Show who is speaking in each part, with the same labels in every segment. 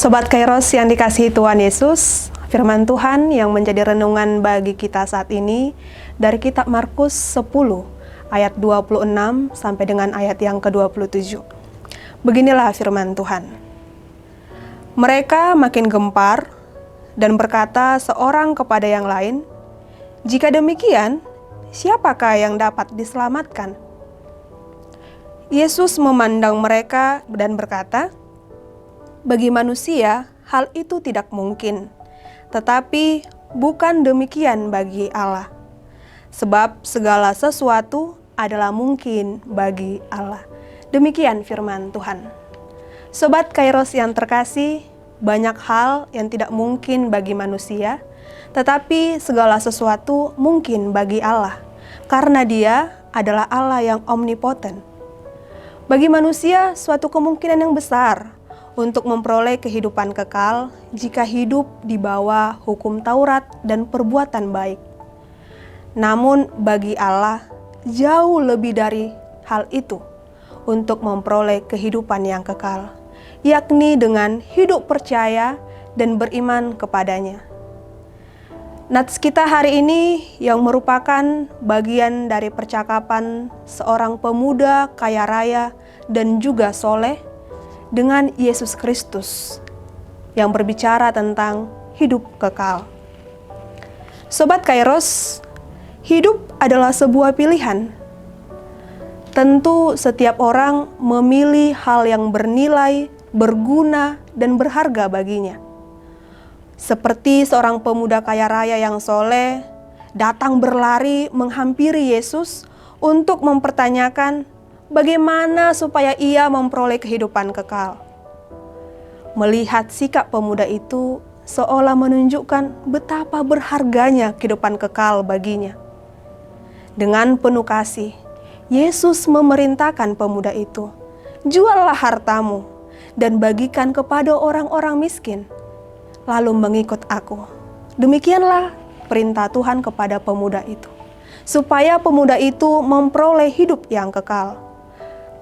Speaker 1: Sobat Kairos yang dikasihi Tuhan Yesus, firman Tuhan yang menjadi renungan bagi kita saat ini dari kitab Markus 10 ayat 26 sampai dengan ayat yang ke-27. Beginilah firman Tuhan. Mereka makin gempar dan berkata seorang kepada yang lain, "Jika demikian, siapakah yang dapat diselamatkan?" Yesus memandang mereka dan berkata, "Bagi manusia, hal itu tidak mungkin, tetapi bukan demikian bagi Allah. Sebab segala sesuatu adalah mungkin bagi Allah." Demikian firman Tuhan. Sobat Kairos yang terkasih, banyak hal yang tidak mungkin bagi manusia, tetapi segala sesuatu mungkin bagi Allah, karena Dia adalah Allah yang omnipoten. Bagi manusia, suatu kemungkinan yang besar untuk memperoleh kehidupan kekal jika hidup di bawah hukum Taurat dan perbuatan baik. Namun bagi Allah, jauh lebih dari hal itu untuk memperoleh kehidupan yang kekal, yakni dengan hidup percaya dan beriman kepadanya. Nats kita hari ini yang merupakan bagian dari percakapan seorang pemuda kaya raya dan juga soleh dengan Yesus Kristus yang berbicara tentang hidup kekal. Sobat Kairos, hidup adalah sebuah pilihan. Tentu setiap orang memilih hal yang bernilai, berguna, dan berharga baginya. Seperti seorang pemuda kaya raya yang soleh, datang berlari menghampiri Yesus untuk mempertanyakan bagaimana supaya ia memperoleh kehidupan kekal. Melihat sikap pemuda itu seolah menunjukkan betapa berharganya kehidupan kekal baginya. Dengan penuh kasih, Yesus memerintahkan pemuda itu, "Juallah hartamu dan bagikan kepada orang-orang miskin, lalu mengikut aku." Demikianlah perintah Tuhan kepada pemuda itu, supaya pemuda itu memperoleh hidup yang kekal.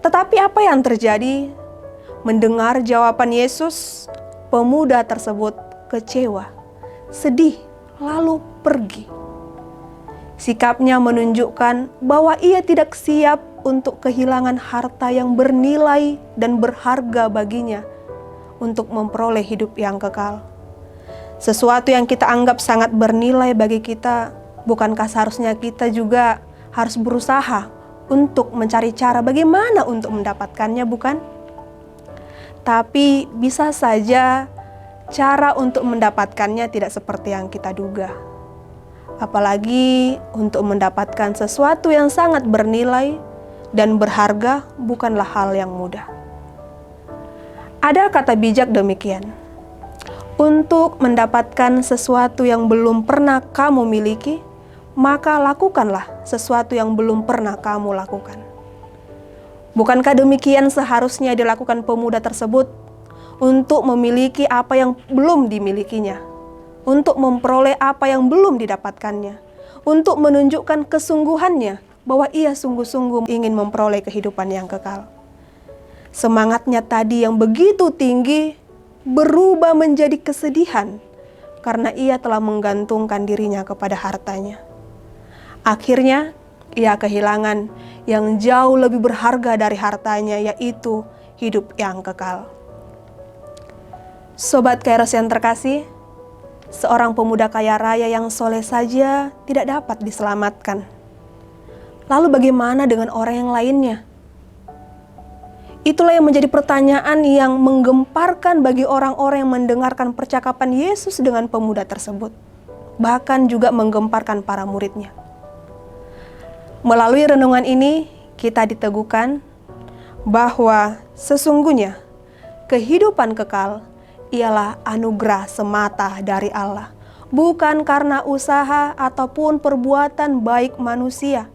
Speaker 1: Tetapi apa yang terjadi? Mendengar jawaban Yesus, pemuda tersebut kecewa, sedih, lalu pergi. Sikapnya menunjukkan bahwa ia tidak siap untuk kehilangan harta yang bernilai dan berharga baginya untuk memperoleh hidup yang kekal. Sesuatu yang kita anggap sangat bernilai bagi kita, bukankah seharusnya kita juga harus berusaha untuk mencari cara bagaimana untuk mendapatkannya, bukan? Tapi bisa saja cara untuk mendapatkannya tidak seperti yang kita duga. Apalagi untuk mendapatkan sesuatu yang sangat bernilai dan berharga bukanlah hal yang mudah. Ada kata bijak demikian, "Untuk mendapatkan sesuatu yang belum pernah kamu miliki, maka lakukanlah sesuatu yang belum pernah kamu lakukan." Bukankah demikian seharusnya dilakukan pemuda tersebut untuk memiliki apa yang belum dimilikinya, untuk memperoleh apa yang belum didapatkannya, untuk menunjukkan kesungguhannya bahwa ia sungguh-sungguh ingin memperoleh kehidupan yang kekal. Semangatnya tadi yang begitu tinggi berubah menjadi kesedihan karena ia telah menggantungkan dirinya kepada hartanya. Akhirnya, ia kehilangan yang jauh lebih berharga dari hartanya, yaitu hidup yang kekal. Sobat Kairos yang terkasih, seorang pemuda kaya raya yang soleh saja tidak dapat diselamatkan. Lalu bagaimana dengan orang yang lainnya? Itulah yang menjadi pertanyaan yang menggemparkan bagi orang-orang yang mendengarkan percakapan Yesus dengan pemuda tersebut. Bahkan juga menggemparkan para muridnya. Melalui renungan ini, kita diteguhkan bahwa sesungguhnya kehidupan kekal ialah anugerah semata dari Allah, bukan karena usaha ataupun perbuatan baik manusia.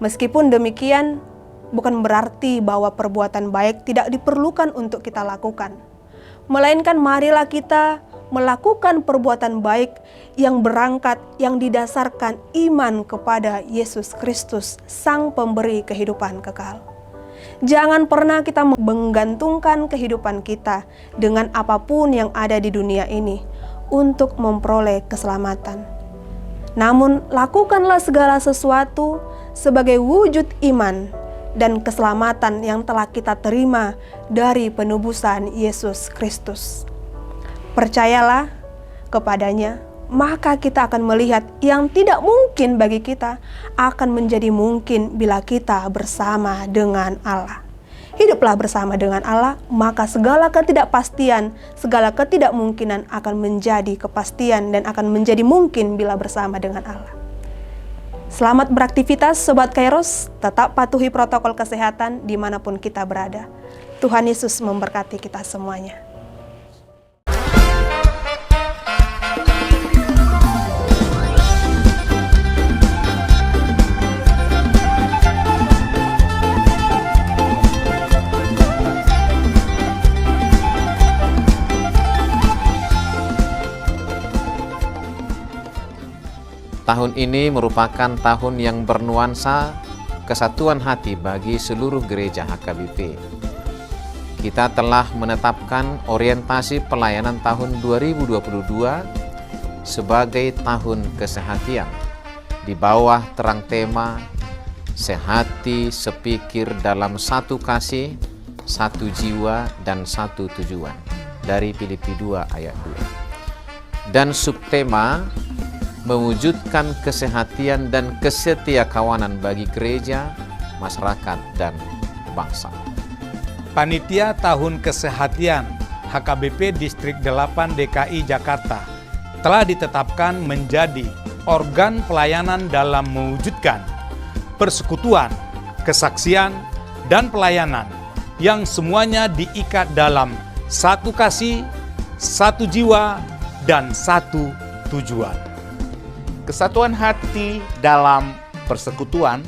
Speaker 1: Meskipun demikian, bukan berarti bahwa perbuatan baik tidak diperlukan untuk kita lakukan. Melainkan marilah kita melakukan perbuatan baik yang berangkat, yang didasarkan iman kepada Yesus Kristus, Sang Pemberi kehidupan kekal. Jangan pernah kita menggantungkan kehidupan kita dengan apapun yang ada di dunia ini untuk memperoleh keselamatan. Namun, lakukanlah segala sesuatu sebagai wujud iman dan keselamatan yang telah kita terima dari penebusan Yesus Kristus. Percayalah kepadanya, maka kita akan melihat yang tidak mungkin bagi kita akan menjadi mungkin bila kita bersama dengan Allah. Hiduplah bersama dengan Allah, maka segala ketidakpastian, segala ketidakmungkinan akan menjadi kepastian dan akan menjadi mungkin bila bersama dengan Allah. Selamat beraktivitas Sobat Kairos, tetap patuhi protokol kesehatan dimanapun kita berada. Tuhan Yesus memberkati kita semuanya.
Speaker 2: Tahun ini merupakan tahun yang bernuansa kesatuan hati bagi seluruh gereja HKBP. Kita telah menetapkan orientasi pelayanan tahun 2022 sebagai tahun kesehatian di bawah terang tema sehati sepikir dalam satu kasih, satu jiwa, dan satu tujuan dari Filipi 2 ayat 2. Dan subtema mewujudkan kesehatian dan kesetiakawanan bagi gereja, masyarakat, dan bangsa.
Speaker 3: Panitia Tahun Kesehatian HKBP Distrik 8 DKI Jakarta telah ditetapkan menjadi organ pelayanan dalam mewujudkan persekutuan, kesaksian, dan pelayanan yang semuanya diikat dalam satu kasih, satu jiwa, dan satu tujuan.
Speaker 4: Kesatuan hati dalam persekutuan,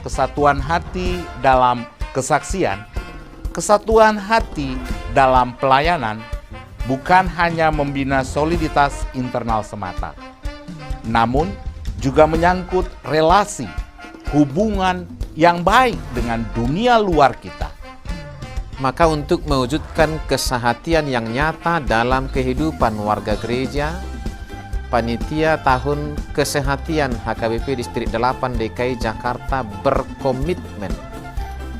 Speaker 4: kesatuan hati dalam kesaksian, kesatuan hati dalam pelayanan bukan hanya membina soliditas internal semata, namun juga menyangkut relasi, hubungan yang baik dengan dunia luar kita.
Speaker 2: Maka untuk mewujudkan kesehatian yang nyata dalam kehidupan warga gereja, Panitia Tahun Kesehatian HKBP Distrik 8 DKI Jakarta berkomitmen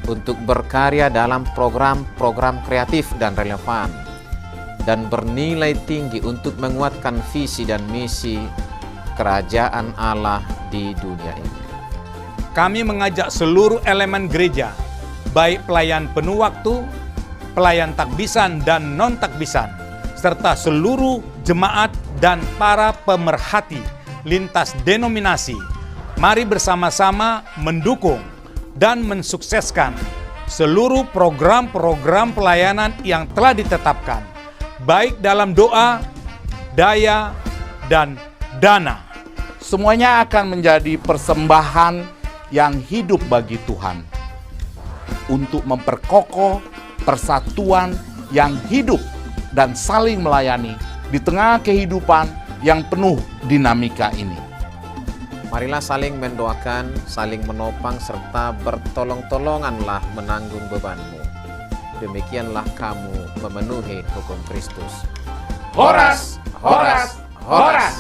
Speaker 2: untuk berkarya dalam program-program kreatif dan relevan dan bernilai tinggi untuk menguatkan visi dan misi kerajaan Allah di dunia ini.
Speaker 3: Kami mengajak seluruh elemen gereja, baik pelayan penuh waktu, pelayan takbisan dan non-takbisan, serta seluruh jemaat dan para pemerhati lintas denominasi, mari bersama-sama mendukung dan mensukseskan seluruh program-program pelayanan yang telah ditetapkan, baik dalam doa, daya, dan dana.
Speaker 4: Semuanya akan menjadi persembahan yang hidup bagi Tuhan untuk memperkokoh persatuan yang hidup dan saling melayani di tengah kehidupan yang penuh dinamika ini.
Speaker 2: Marilah saling mendoakan, saling menopang, serta bertolong-tolonganlah menanggung bebanmu. Demikianlah kamu memenuhi hukum Kristus.
Speaker 4: Horas, horas, horas.